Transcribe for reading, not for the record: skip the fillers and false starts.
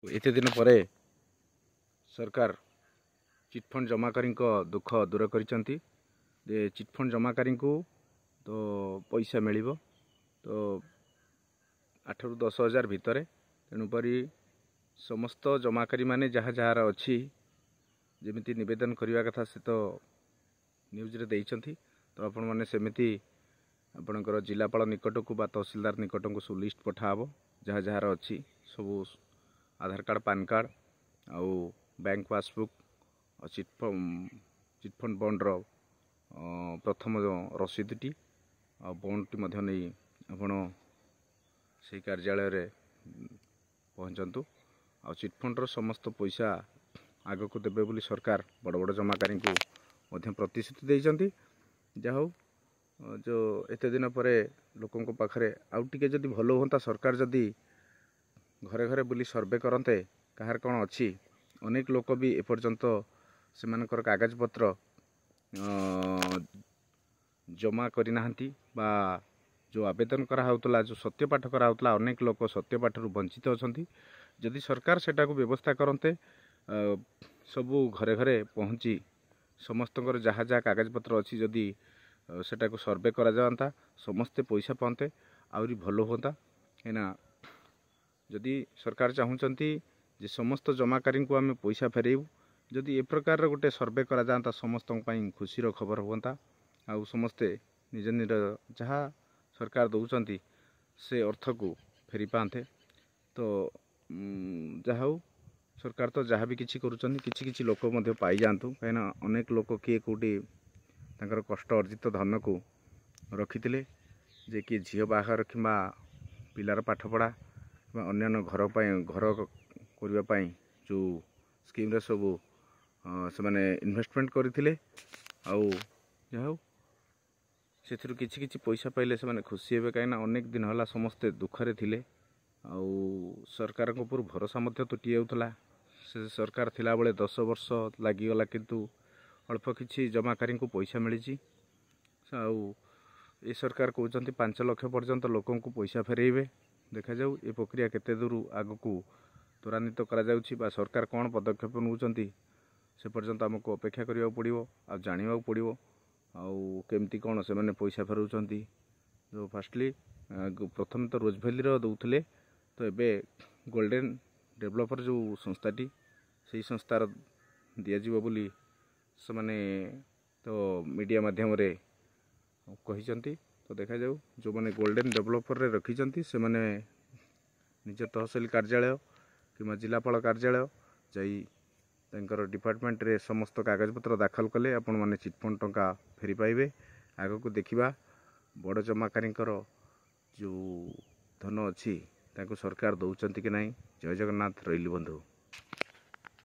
एते दिन पर सरकार चिटफंड जमाकारी दुख दूर कर चिटफंड जमाकारी को तो पैसा मिल तो 8 ରୁ 10 हजार भितर तेणुकर समस्त जमाकारी माने जहाँ जार अच्छी जमी नवेदन करने कथा से तो न्यूज रे देइछंती तो आपण मैंने सेमती आपणकर जिलापाल निकट को बा तहसीलदार निकट को सब लिस्ट पठाब जहाँ जार अच्छी सब आधार कार्ड पान कार्ड आउ बैंक पासबुक चिटफंड बॉन्डर प्रथम रसीदटी आ बॉन्डटी नहीं आपण से कार्यालय रे पहुँचतु आ चिटफंडर समस्त पैसा आग को देवे बोली सरकार बड़ बड़ जमाकारी को प्रतिश्रुति देइछंती। जहा जो एते दिन पर लोकों पाखरे आउ टिके जदि भल होता सरकार जदि घरे घरे बुली सर्वे करते कहार कौन अच्छी अनेक लोक भी एपर्यंत से कागज पत्र जमा करना बा जो आवेदन कराला जो सत्यपाठ कराला अनेक लोक सत्यपाठ वंचित अच्छा जदि सरकार सेटा को व्यवस्था करते सबू घरे घरे पहुँची समस्त जहाँ जहाँ कागज पत्र अच्छी जदि सेटा को सर्वे करा जाता समस्ते पैसा पाते आहरी भल होता कहीं जदि सरकार चाहूँगी जे समस्त जमाकारी को आम पैसा फेरबू जदि ए प्रकार गोटे सर्वे करा जाता समस्त खुशी खबर होता आउ समस्ते निज निज जहाँ सरकार दौरान से अर्थ को फेरी पाते तो जहा सरकार तो जहाँ भी किसी किसी लोक पाई जातु कहीं अनेक लोक किए कौटी तांकर कष्ट अर्जित धन को रखी जे कि झील बाहर कि पिलार पाठपढ़ा अन्य घर करने जो स्कीम रे सब से माने इन्वेस्टमेंट करथिले आउ जहा से किछि किछि पैसा पाइले से माने खुशी हेबे कहीं अनेक दिन होला समस्ते दुखरे थिले आउ सरकार को ऊपर भरोसा मध्य तुटी जाउतला से सरकार थिला बेले 10 वर्ष लागिगला किंतु अल्प किछि जमाकारी को पैसा मिली आउ ए सरकार कहते 5 लाख पर्यंत लोकों को पैसा फेरेबे देखा जाऊ ए प्रक्रिया केते दूर आग को त्वरान्वित करा सरकार कौन पदक्षेप नौकरी से पर्यंत आमको अपेक्षा करने पड़ो आ जाना पड़ो आउ केमती कौन से मैंने पैसा फेराउं जो फास्टली प्रथम तो रोज भैली दौले तो एबे गोल्डन डेवलपर जो संस्थाटी से संस्थार दिज्व बोली से माने तो मीडिया माध्यम रे कही तो देखा जाऊ जो मैंने गोल्डन डेवलपर रे रखी से माने निज तहसील कार्यालय कि जिलापाल कार्यालय जाई तांकर डिपार्टमेंट रे समस्त कागज पत्र दाखल कले आपण माने चिटफंड टंका फेरी पाइबे। आग को देखिबा बड़ जमाकारी जो धन अच्छी ताको सरकार दौरान कि नहीं। जय जगन्नाथ रही बंधु।